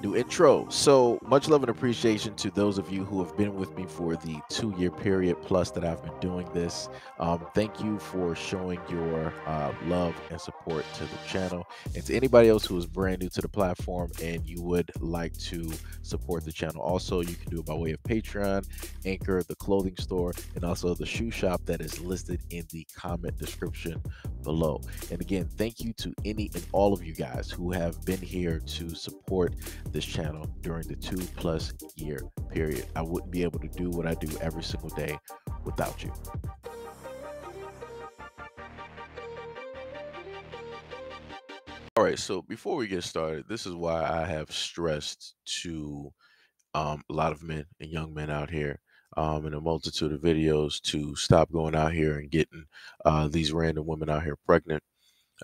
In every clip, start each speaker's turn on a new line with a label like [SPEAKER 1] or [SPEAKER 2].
[SPEAKER 1] New intro. So much love and appreciation to those of you who have been with me for the 2 year period plus that I've been doing this. Thank you for showing your love and support to the channel. And to anybody else who is brand new to the platform and you would like to support the channel, also, you can do it by way of Patreon, Anchor, the clothing store, and also the shoe shop that is listed in the comment description below. And again, thank you to any and all of you guys who have been here to support this channel during the 2+ year period. I wouldn't be able to do what I do every single day without you. All right, so before we get started, this is why I have stressed to a lot of men and young men out here in a multitude of videos to stop going out here and getting these random women out here pregnant.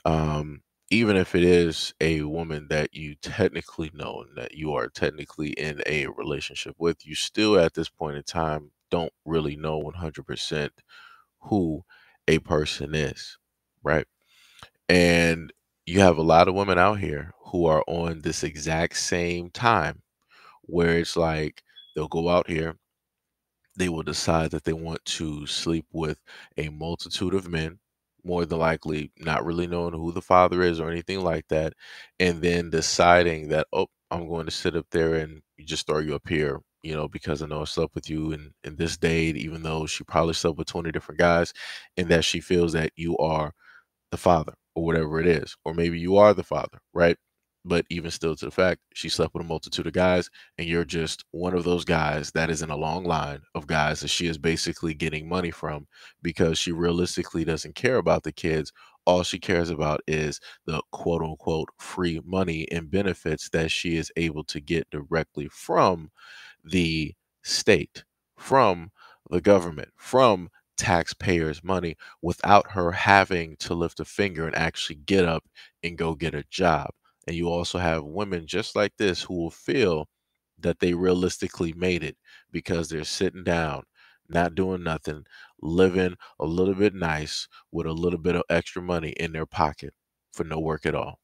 [SPEAKER 1] um, Even if it is a woman that you technically know and that you are technically in a relationship with, you still at this point in time don't really know 100% who a person is, right? And you have a lot of women out here who are on this exact same time where it's like they'll go out here, they will decide that they want to sleep with a multitude of men, more than likely not really knowing who the father is or anything like that, and then deciding that, oh, I'm going to sit up there and just throw you up here, because I know I slept with you in this date, even though she probably slept with 20 different guys, and that she feels that you are the father or whatever it is, or maybe you are the father, right? But even still, to the fact, she slept with a multitude of guys, and you're just one of those guys that is in a long line of guys that she is basically getting money from, because she realistically doesn't care about the kids. All she cares about is the quote unquote free money and benefits that she is able to get directly from the state, from the government, from taxpayers' money, without her having to lift a finger and actually get up and go get a job. And you also have women just like this who will feel that they realistically made it because they're sitting down, not doing nothing, living a little bit nice with a little bit of extra money in their pocket for no work at all.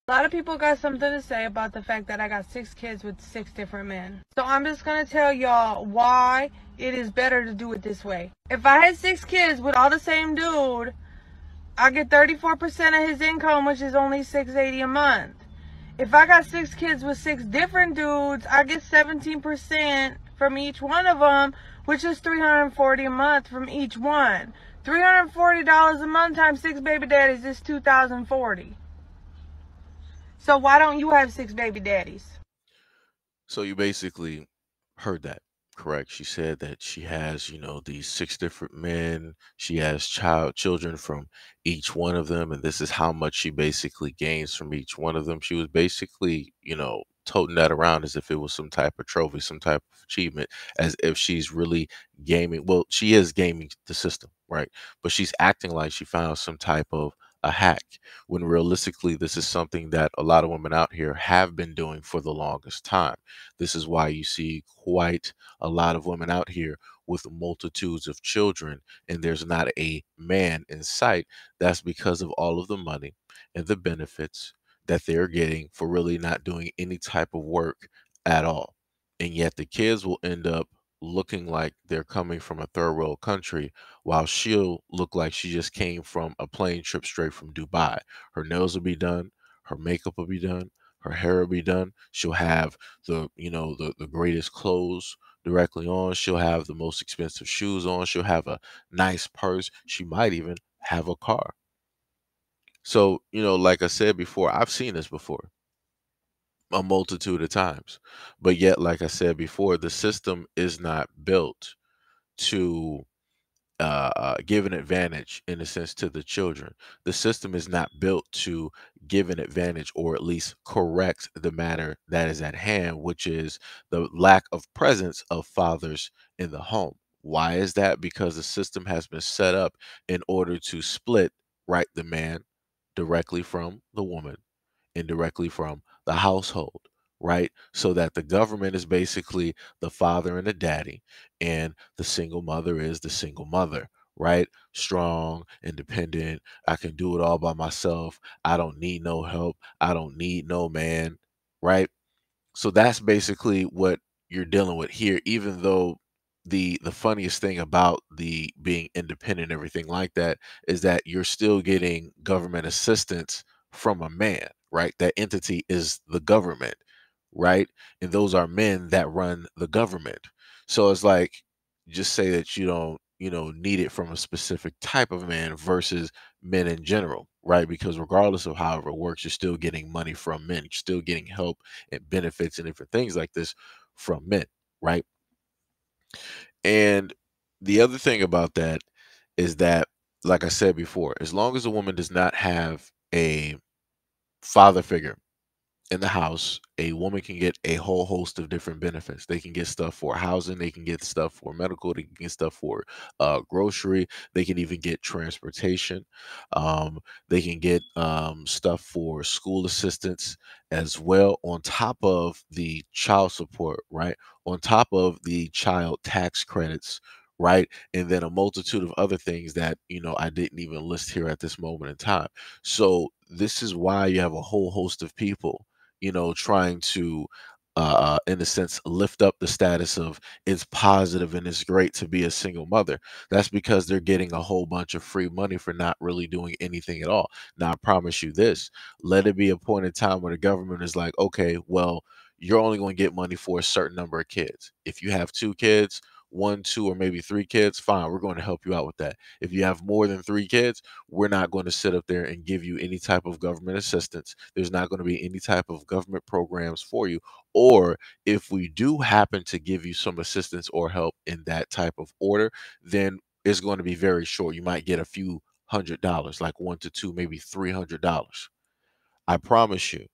[SPEAKER 2] A lot of people got something to say about the fact that I got 6 kids with 6 different men. So I'm just going to tell y'all why it is better to do it this way. If I had 6 kids with all the same dude, I get 34% of his income, which is only $680 a month. If I got 6 kids with 6 different dudes, I get 17% from each one of them, which is $340 a month from each one. $340 a month times 6 baby daddies is $2,040. So why don't you have 6 baby daddies?
[SPEAKER 1] So you basically heard that, correct? She said that she has, these six different men. She has children from each one of them, and this is how much she basically gains from each one of them. She was basically, toting that around as if it was some type of trophy, some type of achievement, as if she's really gaming. Well, she is gaming the system, right? But she's acting like she found some type of a hack, when realistically this is something that a lot of women out here have been doing for the longest time. This is why you see quite a lot of women out here with multitudes of children, and there's not a man in sight. That's because of all of the money and the benefits that they're getting for really not doing any type of work at all. And yet the kids will end up looking like they're coming from a third world country, while she'll look like she just came from a plane trip straight from Dubai. Her nails will be done, her makeup will be done, her hair will be done. She'll have the greatest clothes directly on. She'll have the most expensive shoes on. She'll have a nice purse. She might even have a car. So, like I said before, I've seen this before a multitude of times. But yet, like I said before, the system is not built to give an advantage, in a sense, to the children. The system is not built to give an advantage, or at least correct the matter that is at hand, which is the lack of presence of fathers in the home. Why is that? Because the system has been set up in order to split, right, the man directly from the woman, indirectly from the household, right? So that the government is basically the father and the daddy, and the single mother is the single mother, right? Strong, independent. I can do it all by myself. I don't need no help. I don't need no man, right? So that's basically what you're dealing with here, even though the funniest thing about the being independent and everything like that is that you're still getting government assistance from a man, right? That entity is the government, right? And those are men that run the government. So it's like, just say that you don't, need it from a specific type of man versus men in general, right? Because regardless of however it works, you're still getting money from men. You're still getting help and benefits and different things like this from men, right? And the other thing about that is that, like I said before, as long as a woman does not have a father figure in the house, a woman can get a whole host of different benefits. They can get stuff for housing, they can get stuff for medical, they can get stuff for grocery, they can even get transportation. They can get stuff for school assistance as well, on top of the child support, right? On top of the child tax credits, right? And then a multitude of other things that, I didn't even list here at this moment in time. So this is why you have a whole host of people, trying to, in a sense, lift up the status of it's positive and it's great to be a single mother. That's because they're getting a whole bunch of free money for not really doing anything at all. Now, I promise you this, let it be a point in time where the government is like, okay, well, you're only going to get money for a certain number of kids. If you have two kids, one, two, or maybe three kids, fine, we're going to help you out with that. If you have more than three kids, we're not going to sit up there and give you any type of government assistance. There's not going to be any type of government programs for you. Or if we do happen to give you some assistance or help in that type of order, then it's going to be very short. You might get a few $100s, like one to two, maybe $300. I promise you,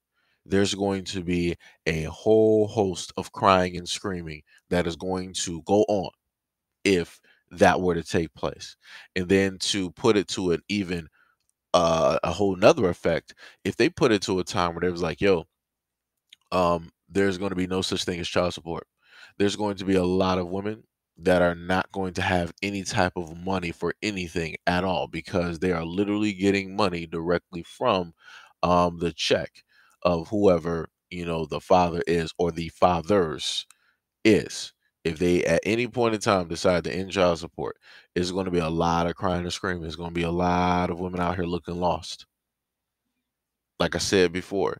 [SPEAKER 1] there's going to be a whole host of crying and screaming that is going to go on if that were to take place. And then to put it to an even a whole nother effect, if they put it to a time where they was like, yo, there's going to be no such thing as child support. There's going to be a lot of women that are not going to have any type of money for anything at all because they are literally getting money directly from the check of whoever, the father is or the fathers is. If they at any point in time decide to end child support, it's going to be a lot of crying and screaming. It's going to be a lot of women out here looking lost. Like I said before,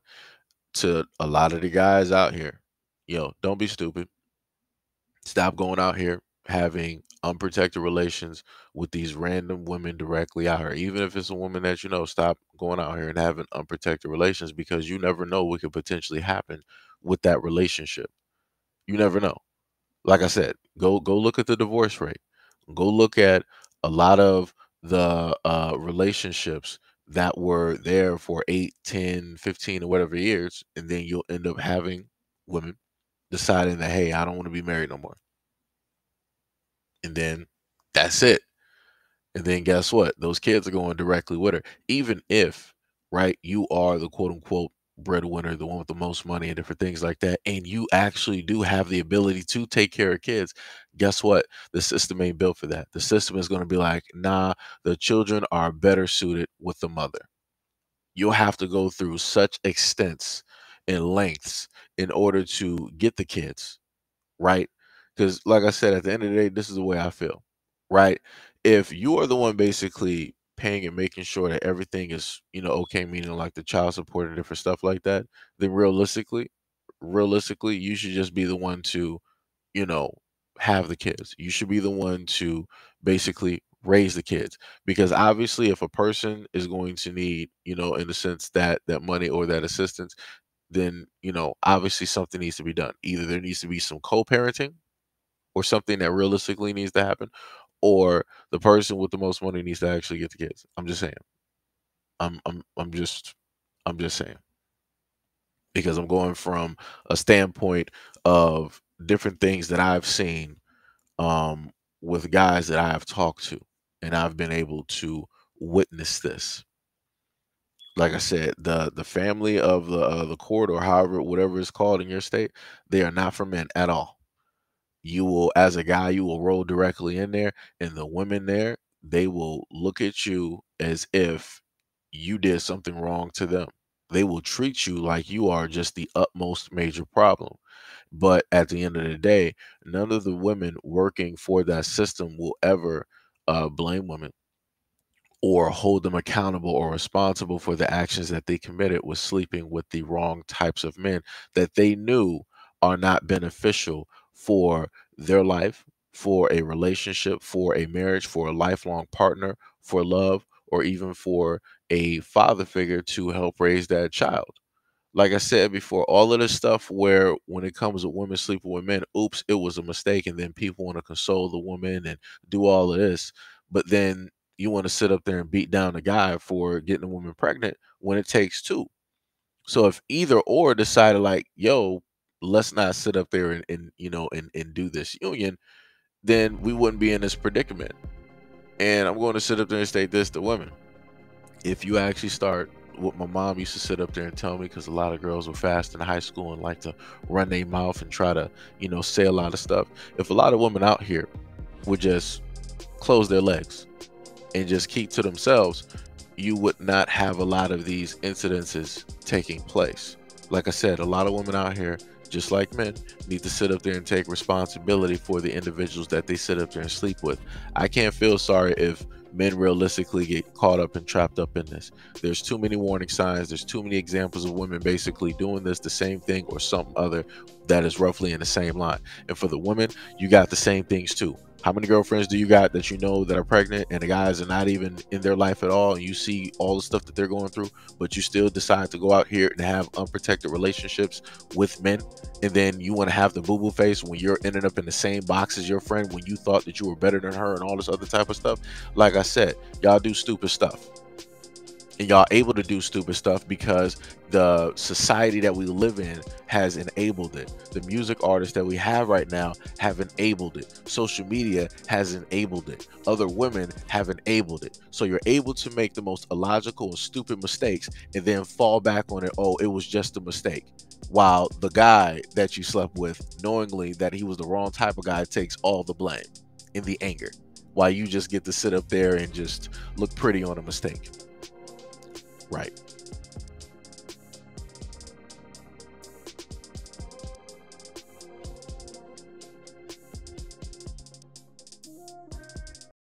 [SPEAKER 1] to a lot of the guys out here, don't be stupid. Stop going out here having unprotected relations with these random women directly out here. Even if it's a woman that stop going out here and having unprotected relations because you never know what could potentially happen with that relationship. You never know. Like I said, go look at the divorce rate. Go look at a lot of the relationships that were there for 8, 10, 15, or whatever years, and then you'll end up having women deciding that, hey, I don't want to be married no more. And then that's it. And then guess what? Those kids are going directly with her. Even if, right, you are the quote unquote breadwinner, the one with the most money and different things like that, and you actually do have the ability to take care of kids, guess what? The system ain't built for that. The system is going to be like, nah, the children are better suited with the mother. You'll have to go through such extents and lengths in order to get the kids, right? Because, like I said, at the end of the day, this is the way I feel, right? If you are the one basically paying and making sure that everything is, okay, meaning like the child support and different stuff like that, then realistically, you should just be the one to, you know, have the kids. You should be the one to basically raise the kids because obviously if a person is going to need, in the sense that money or that assistance, then, obviously something needs to be done. Either there needs to be some co-parenting or something that realistically needs to happen, or the person with the most money needs to actually get the kids. I'm just saying. I'm just saying because I'm going from a standpoint of different things that I've seen um, with guys that I have talked to, and I've been able to witness this. Like I said, the family of the court or however whatever it's called in your state, they are not for men at all. You will, as a guy, you will roll directly in there, and the women there, they will look at you as if you did something wrong to them. They will treat you like you are just the utmost major problem. But at the end of the day, none of the women working for that system will ever blame women or hold them accountable or responsible for the actions that they committed with sleeping with the wrong types of men that they knew are not beneficial for their life, for a relationship, for a marriage, for a lifelong partner, for love, or even for a father figure to help raise that child. Like I said before, all of this stuff where when it comes to women sleeping with men, oops, it was a mistake, and then people want to console the woman and do all of this, but then you want to sit up there and beat down the guy for getting a woman pregnant when it takes two. So if either or decided like, yo, let's not sit up there and do this union, then we wouldn't be in this predicament. And I'm going to sit up there and state this to women: if you actually start what my mom used to sit up there and tell me, because a lot of girls were fast in high school and like to run their mouth and try to say a lot of stuff. If a lot of women out here would just close their legs and just keep to themselves, you would not have a lot of these incidences taking place. Like I said, a lot of women out here, just like men, need to sit up there and take responsibility for the individuals that they sit up there and sleep with. I can't feel sorry if men realistically get caught up and trapped up in this. There's too many warning signs. There's too many examples of women basically doing this, the same thing or something other that is roughly in the same line. And for the women, you got the same things too. How many girlfriends do you got that you know that are pregnant and the guys are not even in their life at all, and you see all the stuff that they're going through, but you still decide to go out here and have unprotected relationships with men, and then you want to have the boo-boo face when you're ending up in the same box as your friend when you thought that you were better than her and all this other type of stuff? Like I said, y'all do stupid stuff. And y'all able to do stupid stuff because the society that we live in has enabled it. The music artists that we have right now have enabled it. Social media has enabled it. Other women have enabled it. So you're able to make the most illogical and stupid mistakes and then fall back on it. Oh, it was just a mistake. While the guy that you slept with, knowingly that he was the wrong type of guy, takes all the blame in the anger, while you just get to sit up there and just look pretty on a mistake. Right.